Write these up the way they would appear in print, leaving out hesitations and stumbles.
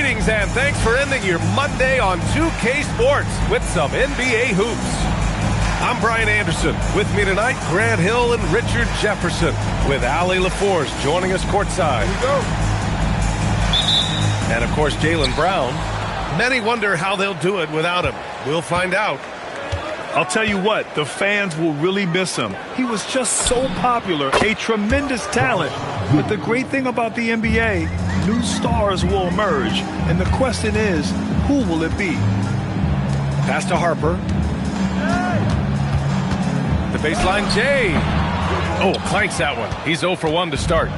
Greetings and thanks for ending your Monday on 2K Sports with some NBA hoops. I'm Brian Anderson. With me tonight, Grant Hill and Richard Jefferson, with Allie LaForce joining us courtside. Here we go. And of course, Jaylen Brown. Many wonder how they'll do it without him. We'll find out. I'll tell you what, the fans will really miss him. He was just so popular, a tremendous talent. But the great thing about the NBA, new stars will emerge. And the question is, who will it be? Pass to Harper. The baseline, Jay. Oh, clanks that one. He's 0 for 1 to start.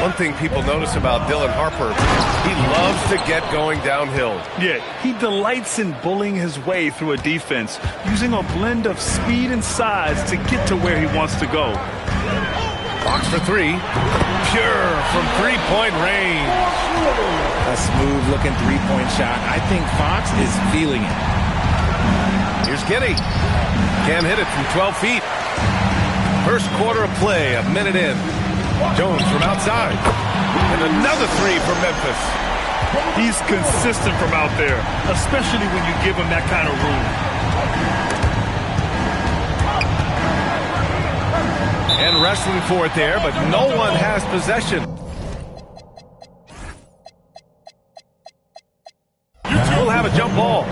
One thing people notice about Dylan Harper, he loves to get going downhill. Yeah, he delights in bullying his way through a defense, using a blend of speed and size to get to where he wants to go. Fox for three. Pure from three-point range. A smooth-looking three-point shot. I think Fox is feeling it. Here's Giddey. Can't hit it from 12 feet. First quarter of play, a minute in. Jones from outside. And another three for Memphis. He's consistent from out there, especially when you give him that kind of room. And wrestling for it there, but no one has possession. We'll have a jump ball.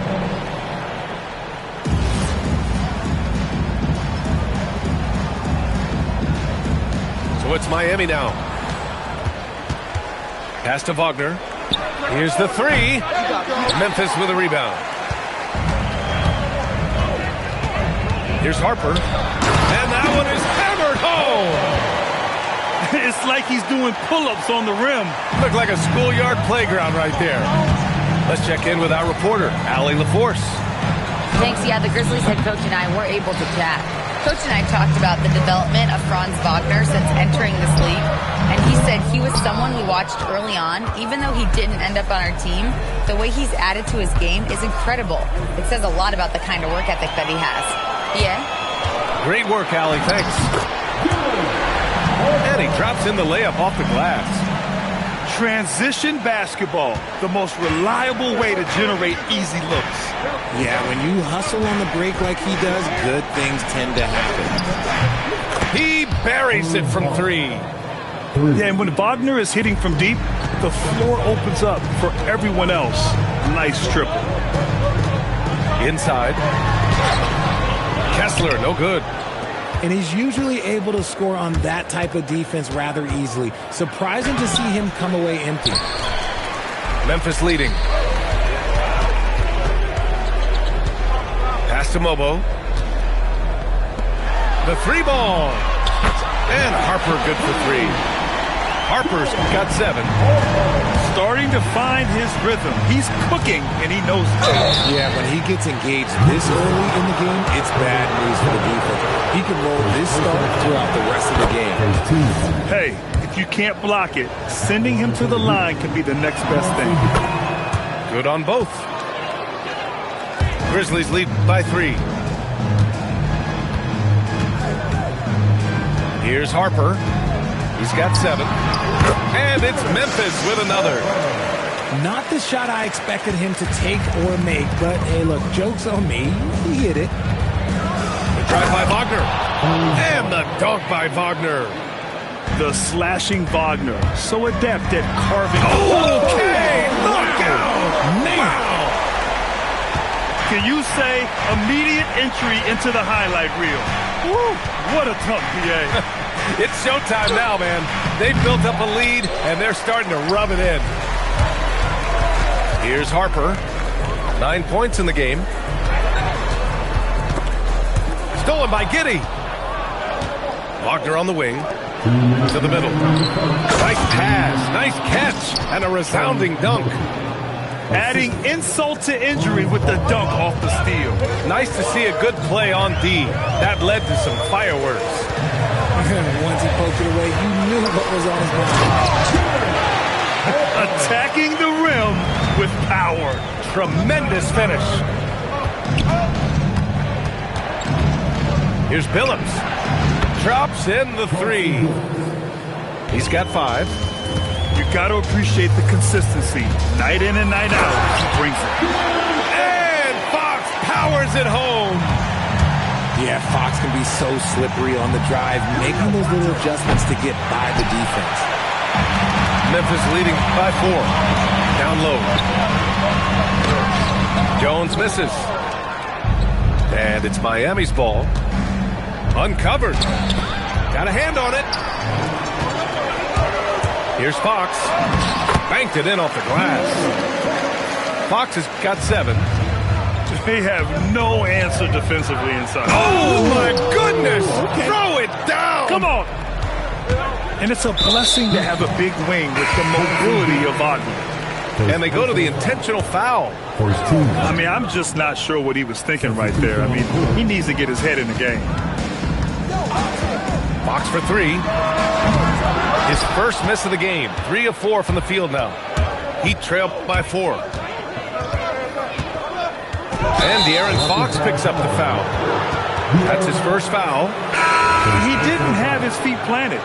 So it's Miami now. Pass to Wagner. Here's the three. Memphis with a rebound. Here's Harper. And that one is hammered home. It's like he's doing pull-ups on the rim. Looked like a schoolyard playground right there. Let's check in with our reporter, Allie LaForce. Thanks. Yeah, the Grizzlies head coach and I were able to chat. Coach and I talked about the development of Franz Wagner since entering this league, and he said he was someone we watched early on. Even though he didn't end up on our team, the way he's added to his game is incredible. It says a lot about the kind of work ethic that he has. Yeah? Great work, Allie. Thanks. And he drops in the layup off the glass. Transition basketball, the most reliable way to generate easy looks. Yeah, when you hustle on the break like he does, good things tend to happen. He buries it from three. Yeah, and when Wagner is hitting from deep, the floor opens up for everyone else. Nice triple. Inside. Kessler, no good. And he's usually able to score on that type of defense rather easily. Surprising to see him come away empty. Memphis leading. Pass to Mobo. The three ball. And Harper good for three. Harper's got 7. Starting to find his rhythm. He's cooking, and he knows it. Yeah, when he gets engaged this early in the game, it's bad news for the defense. He can roll this start throughout the rest of the game. Hey, if you can't block it, sending him to the line can be the next best thing. Good on both. Grizzlies lead by 3. Here's Harper. He's got 7. And it's Memphis with another. Not the shot I expected him to take or make, but hey, look, joke's on me. He hit it. The drive by Wagner. And the dunk by Wagner. The slashing Wagner, so adept at carving. Okay, knockout. Wow. Can you say immediate entry into the highlight reel? Woo, what a dunk, PA. It's showtime now, man. They've built up a lead, and they're starting to rub it in. Here's Harper. 9 points in the game. Stolen by Giddey. Wagner on the wing. To the middle. Nice pass, nice catch, and a resounding dunk. Adding insult to injury with the dunk off the steal. Nice to see a good play on D. That led to some fireworks. Once he poked it away, you knew what was on his mind. Attacking the rim with power. Tremendous finish. Here's Billups. Drops in the 3. He's got 5. You got to appreciate the consistency. Night in and night out, he brings it. And Fox powers it home. Yeah, Fox can be so slippery on the drive, making those little adjustments to get by the defense. Memphis leading by 4. Down low. Jones misses. And it's Miami's ball. Uncovered. Got a hand on it. Here's Fox. Banked it in off the glass. Fox has got 7. They have no answer defensively inside. Oh, my goodness! Okay. Throw it down! Come on! And it's a blessing to have a big wing with the mobility of Wagner. And they go to the intentional foul. I mean, I'm just not sure what he was thinking right there. I mean, he needs to get his head in the game. Fox for 3. His first miss of the game. 3 of 4 from the field now. He trailed by 4. And De'Aaron Fox picks up the foul. That's his first foul. He didn't have his feet planted.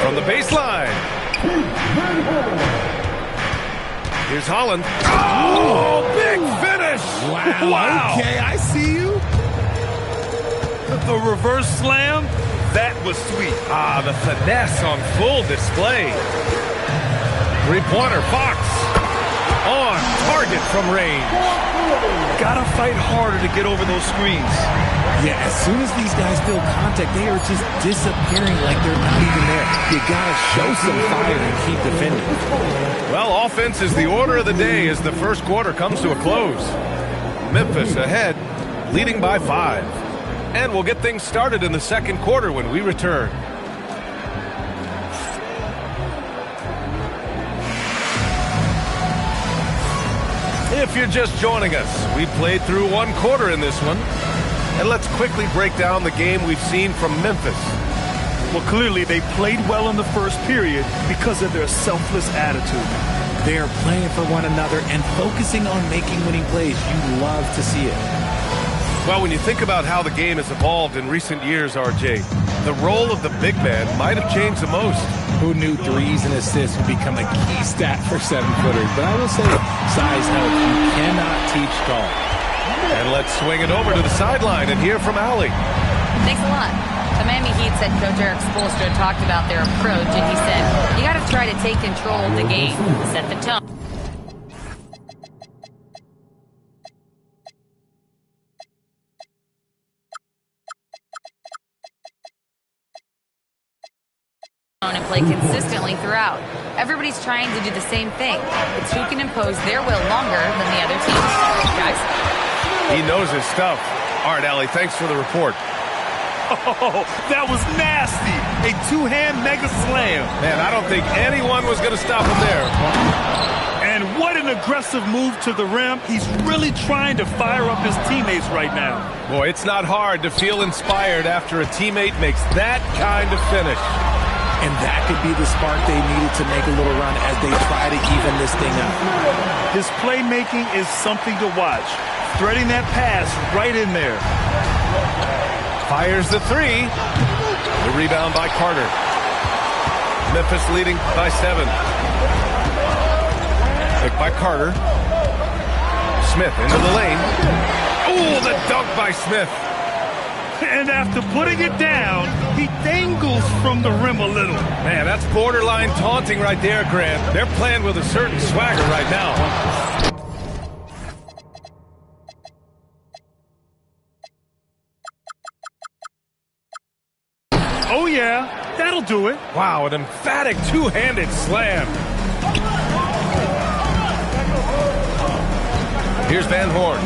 From the baseline. Here's Holland. Oh, big finish. Wow. Okay, I see you. The reverse slam, that was sweet. Ah, the finesse on full display. Three-pointer, Fox. On target from range. Gotta fight harder to get over those screens. Yeah, as soon as these guys feel contact, they are just disappearing like they're not even there. You gotta show some fire and keep defending. Well, offense is the order of the day as the first quarter comes to a close. Memphis ahead, leading by 5. And we'll get things started in the second quarter when we return. If you're just joining us, we played through 1 quarter in this one. And let's quickly break down the game we've seen from Memphis. Well, clearly they played well in the first period because of their selfless attitude. They are playing for one another and focusing on making winning plays. You love to see it. Well, when you think about how the game has evolved in recent years, RJ, the role of the big man might have changed the most. Who knew threes and assists would become a key stat for 7-footers? But I will say, size helps. You cannot teach tall. And let's swing it over to the sideline and hear from Allie. Thanks a lot. The Miami Heat's head coach Eric Spoelstra talked about their approach, and he said, you got to try to take control of the game, set the tone. And play consistently throughout. Everybody's trying to do the same thing. It's who can impose their will longer than the other team. Guys? He knows his stuff. All right, Allie, thanks for the report. Oh, that was nasty. A 2-hand mega slam. Man, I don't think anyone was going to stop him there. And what an aggressive move to the rim. He's really trying to fire up his teammates right now. Boy, it's not hard to feel inspired after a teammate makes that kind of finish. And that could be the spark they needed to make a little run as they try to even this thing up. His playmaking is something to watch. Threading that pass right in there. Fires the 3. The rebound by Carter. Memphis leading by 7. Picked by Carter. Smith into the lane. Oh, the dunk by Smith. And after putting it down, he dangles from the rim a little. Man, that's borderline taunting right there, Grant. They're playing with a certain swagger right now. Oh, yeah, that'll do it. Wow, an emphatic 2-handed slam. Here's Van Horn.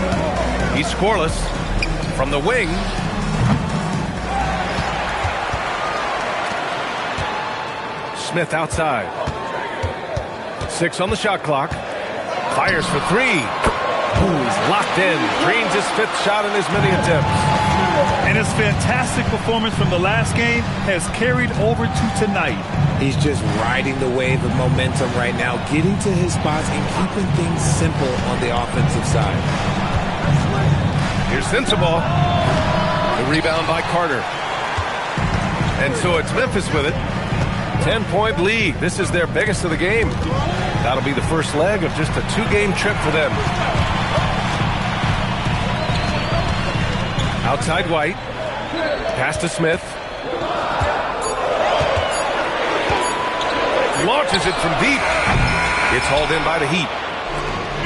He's scoreless. From the wing. Smith outside. 6 on the shot clock. Fires for 3. He's locked in. Drains his 5th shot in as many attempts. And his fantastic performance from the last game has carried over to tonight. He's just riding the wave of momentum right now, getting to his spots and keeping things simple on the offensive side. Here's Sensabaugh. The rebound by Carter. And so it's Memphis with it. 10-point lead. This is their biggest of the game. That'll be the first leg of just a 2-game trip for them. Outside White. Pass to Smith. Launches it from deep. It's hauled in by the Heat.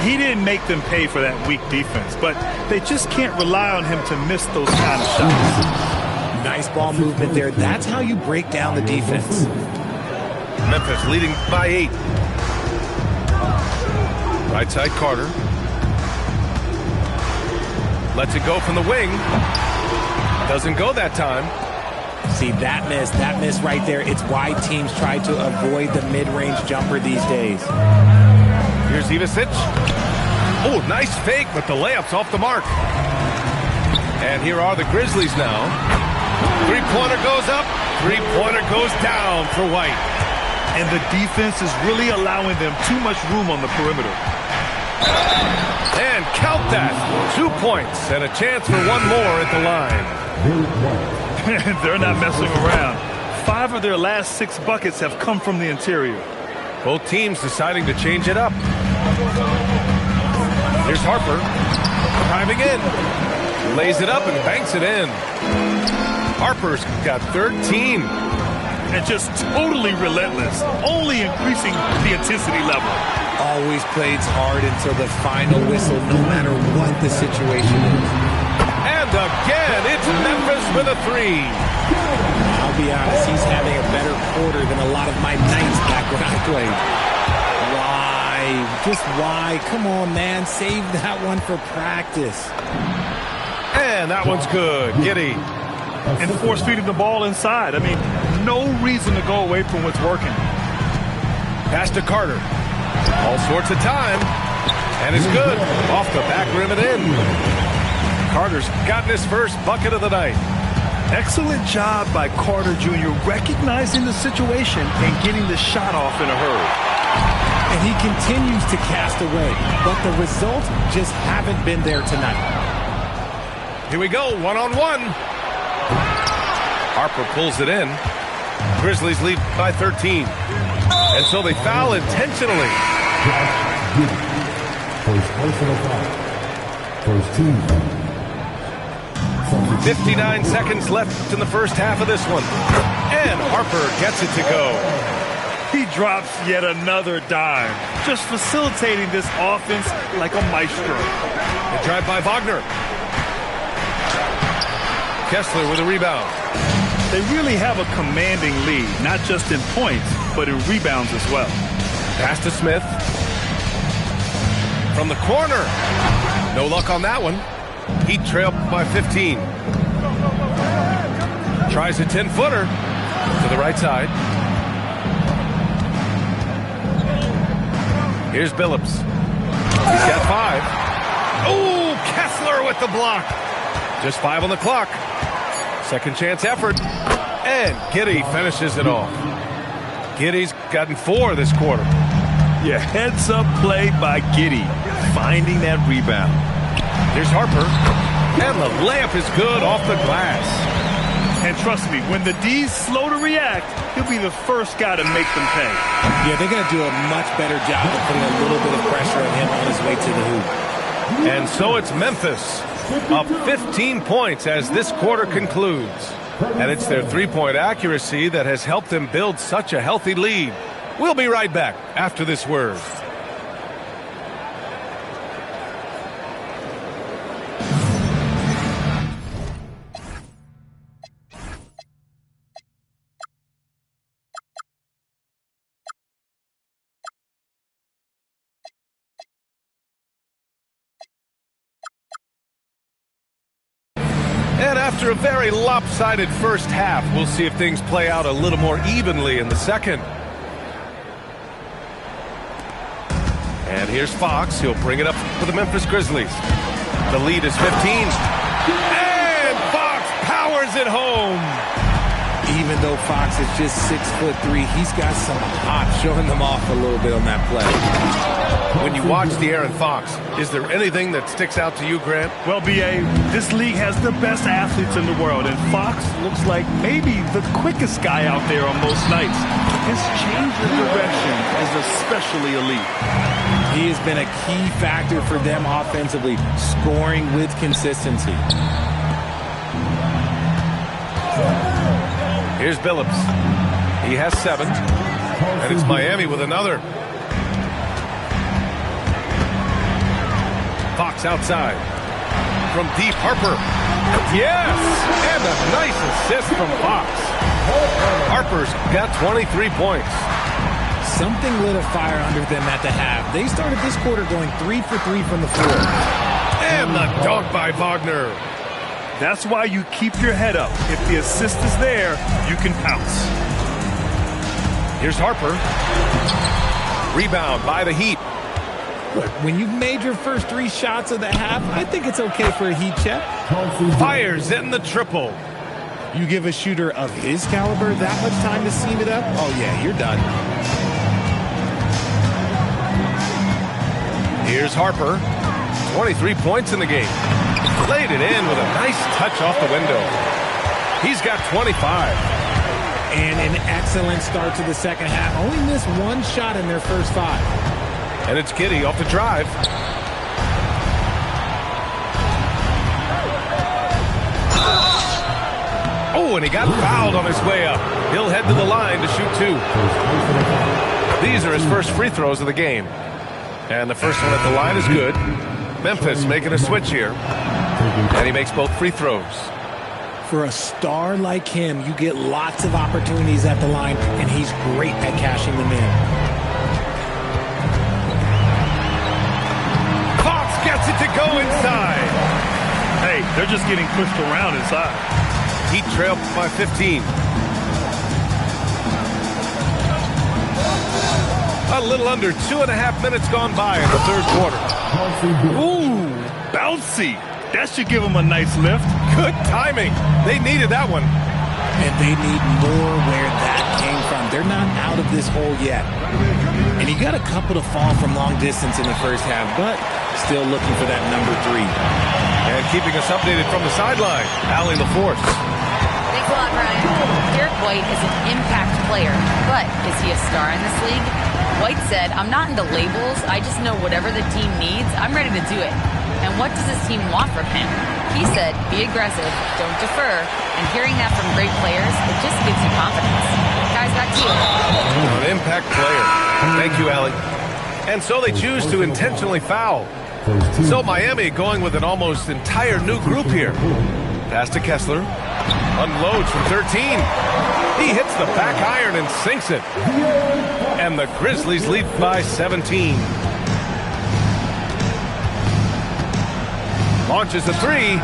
He didn't make them pay for that weak defense, but they just can't rely on him to miss those kind of shots. Nice ball movement there. That's how you break down the defense. Memphis leading by 8. Right side Carter. Lets it go from the wing. Doesn't go that time. See, that miss right there. It's why teams try to avoid the mid-range jumper these days. Here's Ivisic. Oh, nice fake, but the layup's off the mark. And here are the Grizzlies now. Three-pointer goes up. Three-pointer goes down for White. And the defense is really allowing them too much room on the perimeter. And count that. 2 points and a chance for one more at the line. They're not messing around. 5 of their last 6 buckets have come from the interior. Both teams deciding to change it up. Here's Harper. Driving in. Lays it up and banks it in. Harper's got 13. And just totally relentless. Only increasing the intensity level. Always plays hard until the final whistle, no matter what the situation is. And again, it's Memphis with a 3. I'll be honest, he's having a better quarter than a lot of my nights back when I played. Why? Just why? Come on, man. Save that one for practice. And that one's good. Giddey. And force-feeding the ball inside. I mean, no reason to go away from what's working. Pass to Carter. All sorts of time. And it's good. Off the back rim and in. Carter's gotten his first bucket of the night. Excellent job by Carter Jr. recognizing the situation and getting the shot off in a hurry. And he continues to cast away, but the results just haven't been there tonight. Here we go, one-on-one. Harper pulls it in. Grizzlies lead by 13. And so they foul intentionally. First personal foul. First team. 59 seconds left in the first half of this one. And Harper gets it to go. He drops yet another dime, just facilitating this offense like a maestro. The drive by Wagner. Kessler with a rebound. They really have a commanding lead, not just in points, but in rebounds as well. Pass to Smith. From the corner. No luck on that one. Heat trail by 15. Tries a 10-footer to the right side. Here's Billups. He's got 5. Oh, Kessler with the block. Just 5 on the clock. Second chance effort. And Giddey finishes it off. Giddey's gotten 4 this quarter. Yeah, heads-up play by Giddey, finding that rebound. Here's Harper. And the layup is good off the glass. And trust me, when the D's slow to react, he'll be the first guy to make them pay. Yeah, they're going to do a much better job of putting a little bit of pressure on him on his way to the hoop. And so it's Memphis up 15 points as this quarter concludes. And it's their three-point accuracy that has helped them build such a healthy lead. We'll be right back after this word. And after a very lopsided first half, we'll see if things play out a little more evenly in the second. And here's Fox. He'll bring it up for the Memphis Grizzlies. The lead is 15. And Fox powers it home. Even though though Fox is just 6'3", he's got some hop, showing them off a little bit on that play. When you watch De'Aaron Fox, is there anything that sticks out to you, Grant? Well, B.A., this league has the best athletes in the world, and Fox looks like maybe the quickest guy out there on most nights. His change of direction is especially elite. He has been a key factor for them offensively, scoring with consistency. Here's Billups. He has 7. And it's Miami with another. Fox outside. From deep, Harper. Yes! And a nice assist from Fox. Harper's got 23 points. Something lit a fire under them at the half. They started this quarter going 3 for 3 from the floor. And the dunk by Wagner. That's why you keep your head up. If the assist is there, you can pounce. Here's Harper. Rebound by the Heat. Look, when you've made your first 3 shots of the half, I think it's okay for a Heat check. Fires in the triple. You give a shooter of his caliber that much time to seam it up? Oh, yeah, you're done. Here's Harper. 23 points in the game. Laid it in with a nice touch off the window. He's got 25. And an excellent start to the second half. Only missed 1 shot in their first 5. And it's Giddey off the drive. Oh, and he got fouled on his way up. He'll head to the line to shoot 2. These are his first free throws of the game. And the first one at the line is good. Memphis making a switch here. And he makes both free throws. For a star like him, you get lots of opportunities at the line, and he's great at cashing them in. Fox gets it to go inside. Hey, they're just getting pushed around inside. Heat trail by 15. A little under 2.5 minutes gone by in the third quarter. Ooh, bouncy. That should give them a nice lift. Good timing. They needed that one. And they need more where that came from. They're not out of this hole yet. And he got a couple to fall from long distance in the first half, but still looking for that number 3. And keeping us updated from the sideline, Allie LaForce. Thanks a lot, Brian. Derek White is an impact player, but is he a star in this league? White said, "I'm not into labels. I just know whatever the team needs, I'm ready to do it. And what does this team want from him?" He said, "Be aggressive, don't defer." And hearing that from great players, it just gives you confidence. Guys, back to you. An impact player. Thank you, Allie. And so they choose to intentionally foul. So Miami going with an almost entire new group here. Pass to Kessler. Unloads from 13. He hits the back iron and sinks it. And the Grizzlies lead by 17. Launches a 3.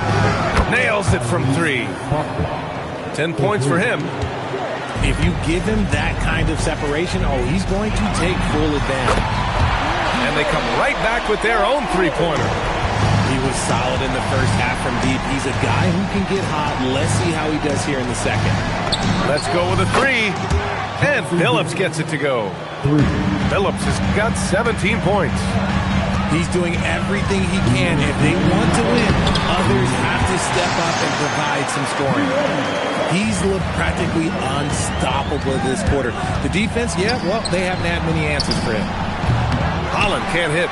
Nails it from 3. 10 points for him. If you give him that kind of separation, oh, he's going to take full advantage. And they come right back with their own three-pointer. He was solid in the first half from deep. He's a guy who can get hot. Let's see how he does here in the second. Let's go with a 3. And Billups gets it to go. Billups has got 17 points. He's doing everything he can. If they want to win, others have to step up and provide some scoring. He's looked practically unstoppable this quarter. The defense, yeah, well, they haven't had many answers for him. Holland can't hit.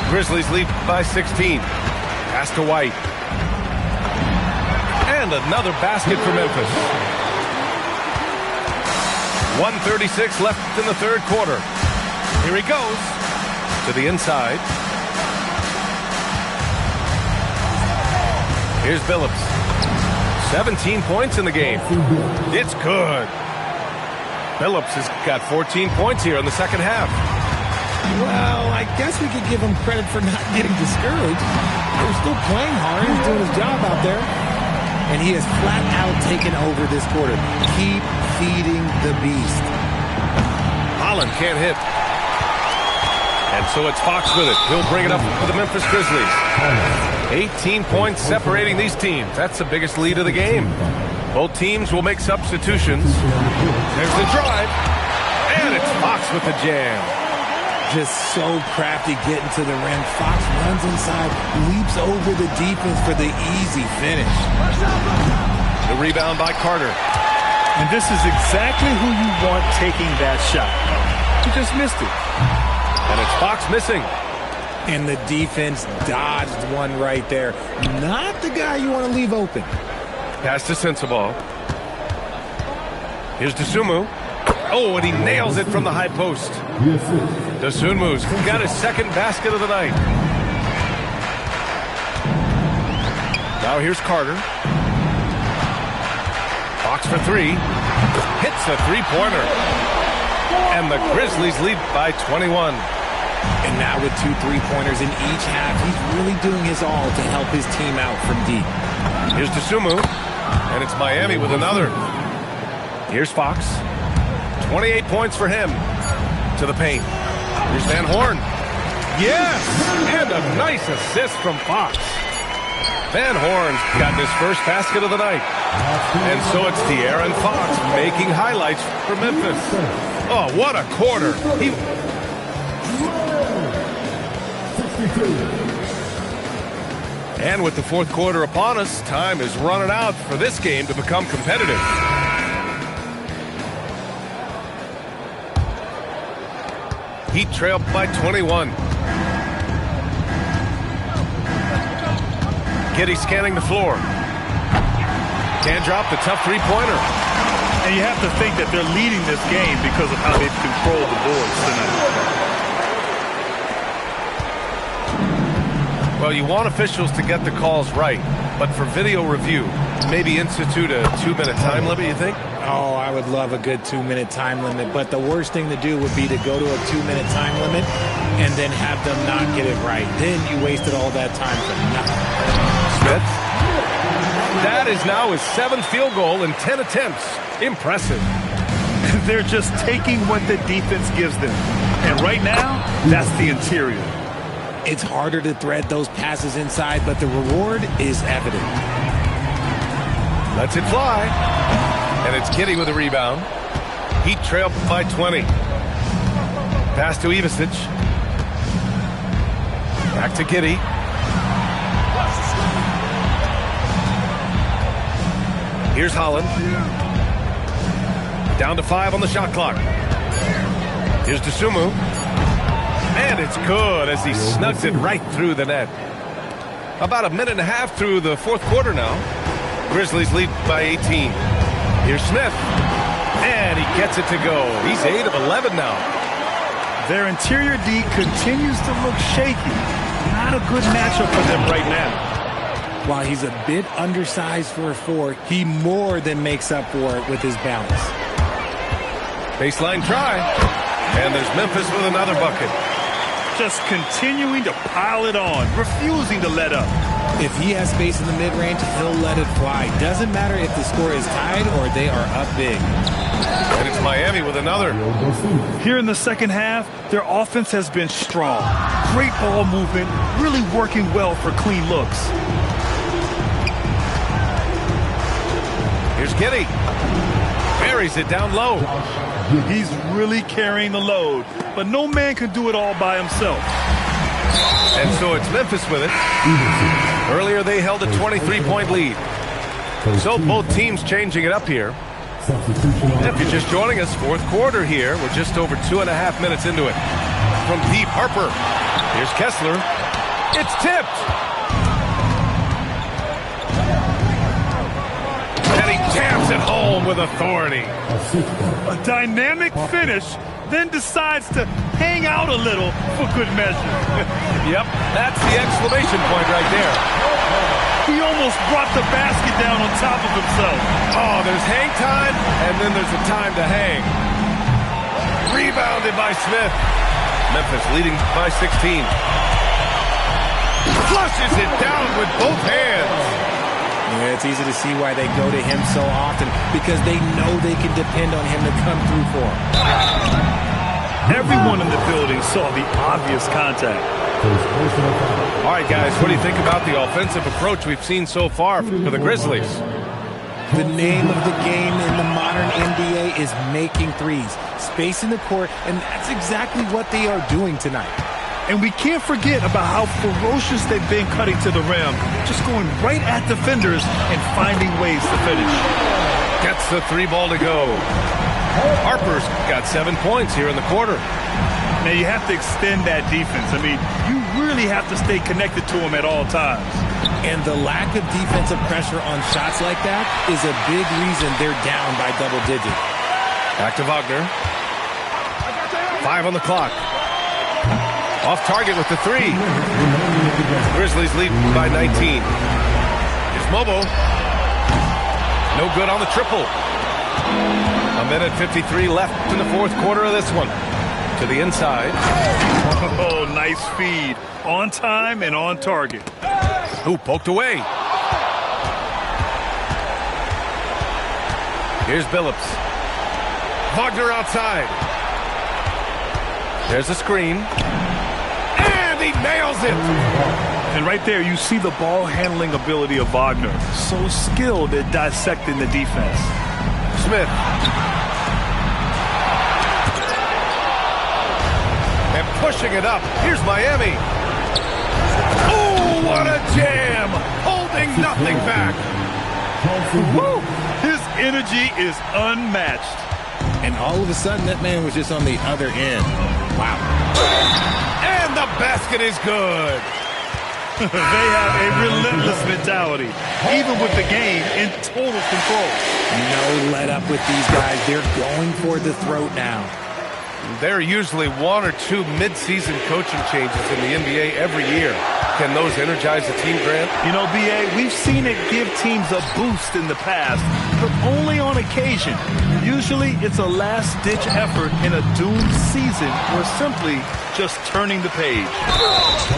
Grizzlies lead by 16. Pass to White. And another basket for Memphis. 1:36 left in the third quarter. Here he goes to the inside. Here's Billups. 17 points in the game. It's good. Billups has got 14 points here in the second half. Well, I guess we could give him credit for not getting discouraged. They're still playing hard. He's doing his job out there. And he has flat out taken over this quarter. Keep feeding the beast. Holland can't hit. And so it's Fox with it. He'll bring it up for the Memphis Grizzlies. 18 points separating these teams. That's the biggest lead of the game. Both teams will make substitutions. There's the drive. And it's Fox with the jam. Just so crafty getting to the rim. Fox runs inside, leaps over the defense for the easy finish. The rebound by Carter. And this is exactly who you want taking that shot. He just missed it. And it's Fox missing. And the defense dodged one right there. Not the guy you want to leave open. Pass to Sensabaugh. Here's Dosunmu. Oh, and he nails it from the high post. Dosunmu's got his second basket of the night. Now here's Carter. Fox for three. Hits a three-pointer. And the Grizzlies lead by 21. And now with 2 3-pointers in each half, he's really doing his all to help his team out from deep. Here's Dosunmu. And it's Miami with another. Here's Fox. 28 points for him. To the paint. Here's Van Horn. Yes! And a nice assist from Fox. Van Horn's gotten his first basket of the night. And so it's De'Aaron Fox making highlights for Memphis. Oh, what a quarter. And with the fourth quarter upon us, time is running out for this game to become competitive. Heat trailed by 21. Giddey scanning the floor. Can't drop the tough three-pointer. And you have to think that they're leading this game because of how they've controlled the boards tonight. Well, you want officials to get the calls right, but for video review, maybe institute a 2-minute time limit, you think? Oh, I would love a good 2-minute time limit, but the worst thing to do would be to go to a 2-minute time limit and then have them not get it right. Then you wasted all that time for nothing. Smith. That is now his 7th field goal in 10 attempts. Impressive. They're just taking what the defense gives them. And right now, that's the interior. It's harder to thread those passes inside, but the reward is evident. Lets it fly. And it's Giddey with a rebound. Heat trailed by 20. Pass to Ivisic. Back to Giddey. Here's Holland. Down to 5 on the shot clock. Here's Dosunmu. And it's good as he snugs it right through the net. About a minute and a half through the fourth quarter now. Grizzlies lead by 18. Here's Smith. And he gets it to go. He's 8 of 11 now. Their interior D continues to look shaky. Not a good matchup for them right now. While he's a bit undersized for a 4, he more than makes up for it with his balance. Baseline try. And there's Memphis with another bucket. Just continuing to pile it on, refusing to let up. If he has space in the mid-range, he'll let it fly. Doesn't matter if the score is tied or they are up big. And it's Miami with another. Here in the second half, their offense has been strong. Great ball movement, really working well for clean looks. Here's Giddey. Buries it down low. He's really carrying the load, but no man can do it all by himself. And so it's Memphis with it. Earlier they held a 23-point lead. So both teams changing it up here. If you're just joining us, fourth quarter here. We're just over 2.5 minutes into it. From deep, Harper. Here's Kessler. It's tipped. And he jams it home with authority. A dynamic finish, then decides to hang out a little for good measure. Yep, that's the exclamation point right there. He almost brought the basket down on top of himself. Oh, there's hang time, and then there's a time to hang. Rebounded by Smith. Memphis leading by 16. Flushes it down with both hands. Yeah, it's easy to see why they go to him so often, because they know they can depend on him to come through for them. Everyone in the building saw the obvious contact. First personal foul. All right, guys, what do you think about the offensive approach we've seen so far for the Grizzlies? The name of the game in the modern NBA is making threes, spacing the court, and that's exactly what they are doing tonight. And we can't forget about how ferocious they've been cutting to the rim, just going right at defenders and finding ways to finish. Gets the 3 ball to go. Harper's got 7 points here in the quarter. Now you have to extend that defense. I mean, you really have to stay connected to him at all times. And the lack of defensive pressure on shots like that is a big reason they're down by double digits. Back to Wagner. 5 on the clock. Off target with the 3. Grizzlies lead by 19. Here's Mobo. No good on the triple. 1:53 left in the fourth quarter of this one. To the inside. Oh, nice feed. On time and on target. Ooh, poked away. Here's Billups. Wagner outside. There's a screen. And he nails it. And right there, you see the ball handling ability of Wagner. So skilled at dissecting the defense. Smith. And pushing it up. Here's Miami. Oh, what a jam. Holding nothing back. Woo! His energy is unmatched. And all of a sudden, that man was just on the other end. Wow. And the basket is good. They have a relentless mentality, even with the game in total control. No let up with these guys. They're going for the throat now. There are usually 1 or 2 mid-season coaching changes in the NBA every year. Can those energize the team, Grant? You know, B.A., we've seen it give teams a boost in the past, but only on occasion. Usually it's a last-ditch effort in a doomed season or simply just turning the page.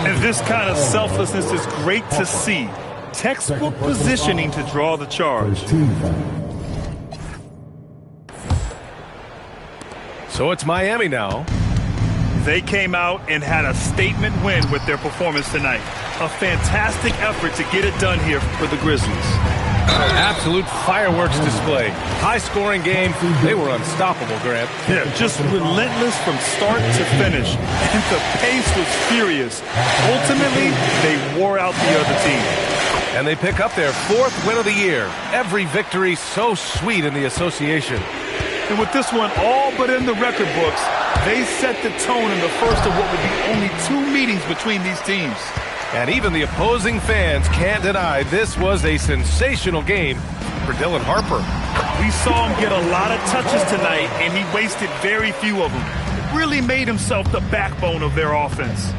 And this kind of selflessness is great to see. Textbook positioning to draw the charge. First team foul. So it's Miami now. They came out and had a statement win with their performance tonight. A fantastic effort to get it done here for the Grizzlies. Absolute fireworks display. High-scoring game. They were unstoppable, Grant. Yeah, just relentless from start to finish. And the pace was furious. Ultimately, they wore out the other team. And they pick up their 4th win of the year. Every victory so sweet in the association. And with this one all but in the record books, they set the tone in the first of what would be only 2 meetings between these teams. And even the opposing fans can't deny this was a sensational game for Dylan Harper. We saw him get a lot of touches tonight, and he wasted very few of them. Really made himself the backbone of their offense.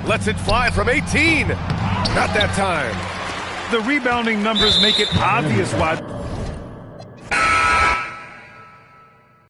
Lets it fly from 18. Not that time. The rebounding numbers make it obvious why